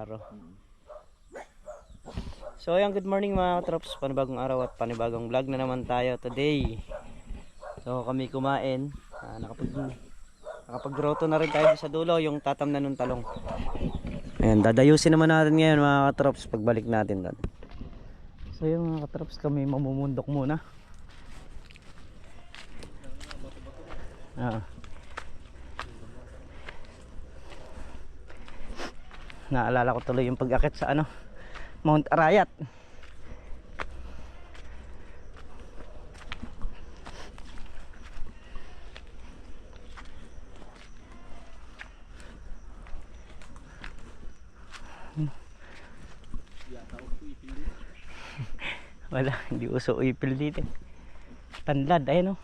Aro. So ayan, good morning mga katrops, panibagong araw at panibagong vlog na naman tayo today. So kami kumain, nakapag-groto na rin tayo sa dulo, yung tatamnan ng talong. Ayan, dadayusin naman natin ngayon mga katrops pagbalik natin doon. So yung mga katrops, kami mamumundok muna. Naalala ko tuloy yung pag-akit sa Mount Arayat. Wala, hindi uso ipil dito. Tanlad, ayun o.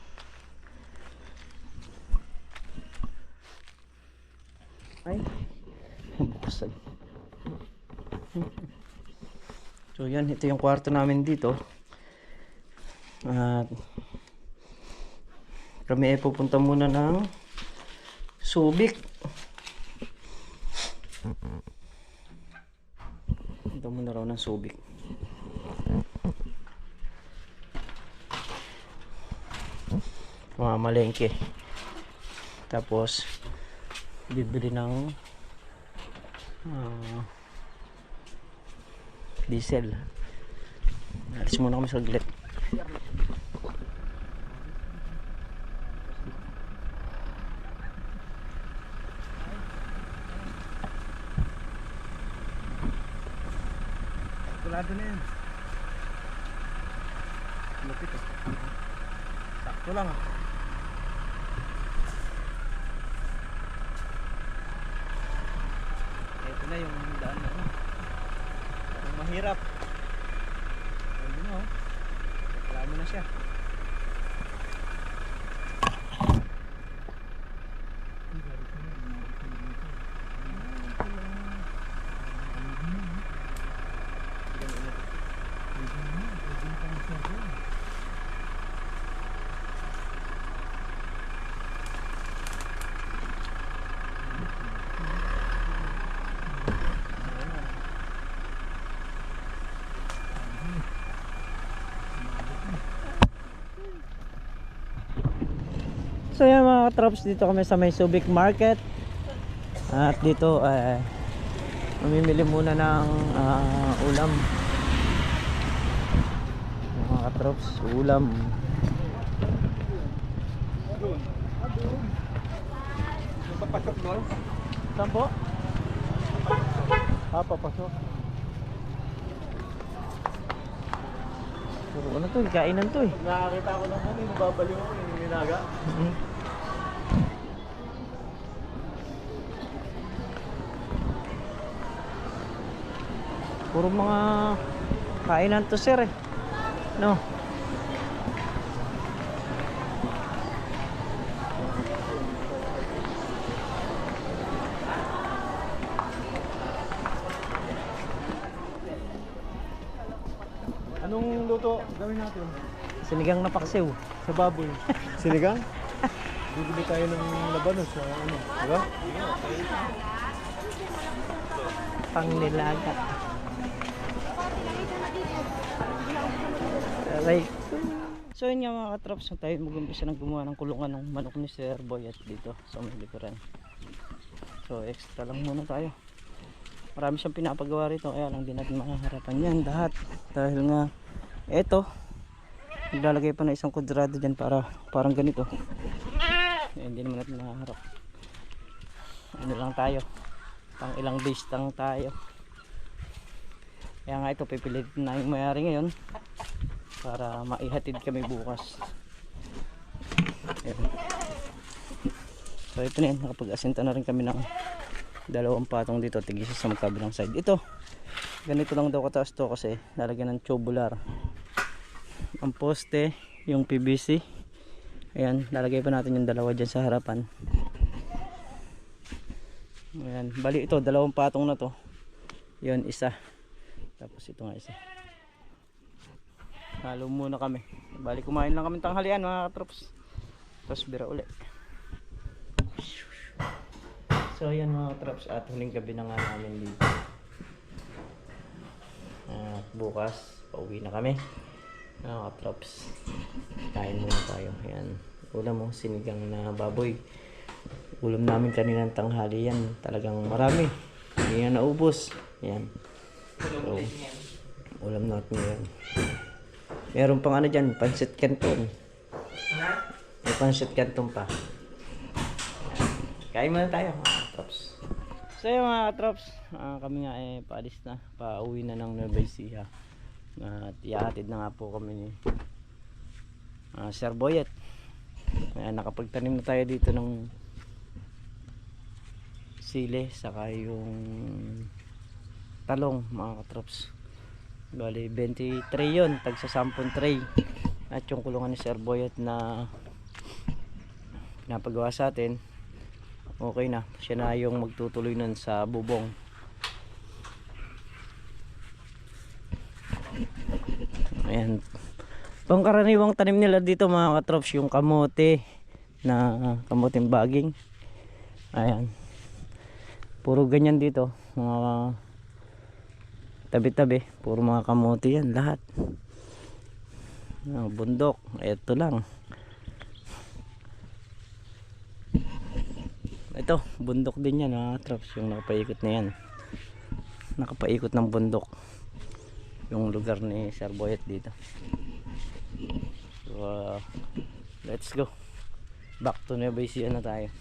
Ay, busag. So yan, ito yung kwarto namin dito. At kami ay pupunta muna ng Subic. Punta muna raw ng Subic. Mamalengke. Tapos bibili ng diesel. Alis muna kami saglit. Kulado na yan. Lupit eh. Sakto lang ah. Ito na yung daan na parang mahirap. Ayun o. Reklamo na siya. So yan mga katrops, dito kami sa may Subic Market. At dito mamimili muna ng ulam. Mga katrops, ulam. Papasok doon? Saan po? Papasok. Puro ano to, kainan to eh. Nakakita ko lang kami, nababaliw ako yung minaga. Puro mga kainan to sir eh. No. Anong luto gawin natin? Sinigang na paksiw. Sa baboy. Sinigang? Bibili tayo ng labanos sa ano, diba? Pangnilaga. Right. So yun nga mga katrops, na tayo mag-umpisa ng gumawa ng kulungan ng manok ni Sir Boy at dito sa may likuran. So extra lang muna tayo. Marami siyang pinapagawa rito, kaya lang din natin makaharapan yan lahat. Dahil nga eto, naglalagay pa na isang kudrado dyan para parang ganito. Hindi naman natin nakaharap. Ano lang tayo, pang ilang days lang tayo. Kaya nga ito, pipilitin na yung mayari ngayon para maihatid kami bukas. Ayan. So ito na yun, nakapag-asinta na rin kami ng dalawang patong dito, tigisa sa magkabilang side. Ito, ganito lang daw kataas to kasi lalagyan ng tubular. Ang poste, yung PVC. Ayan, lalagay pa natin yung dalawa dyan sa harapan. Ayan, bali ito, dalawang patong na to. Yun, isa. Tapos ito nga isa. Halo muna kami. Bali kumain lang kami tanghalian mga katrops. Tapos bira uli. So yan mga katrops, at huling gabi na nga namin dito. bukas pauwi na kami. Katrops, kain muna tayo. Yan, ulam mo, sinigang na baboy. Ulam namin kaninang tanghali yan, talagang marami, hindi na naubos. Yan, so, ulam natin yan. Meron pang ano dyan, pansit canton. May pansit canton pa. Kain muna tayo mga katrops. So yun mga katrops, kami nga paalis na, pauwi na ng Nueva Ecija. At ihahatid na nga po kami ni Sir Boyet. Nakapagtanim na tayo dito ng sili saka yung talong mga katrops. Bali 20 tray yun, tagsa 10 tray. At yung kulungan ni Sir Boyet na pinapagawa sa atin, okay na, siya na yung magtutuloy nun sa bubong. Ayan, pangkaraniwang tanim nila dito mga katrops, yung kamote na kamoting baging. Ayan, puro ganyan dito, mga tabi-tabi, puro mga kamote yan lahat. Bundok, ito lang. Ito, bundok din yan mga katrops, yung nakapaikot na yan. Nakapaikot ng bundok yung lugar ni Sir Boyet dito. So, let's go back to Nueva Ecija na tayo.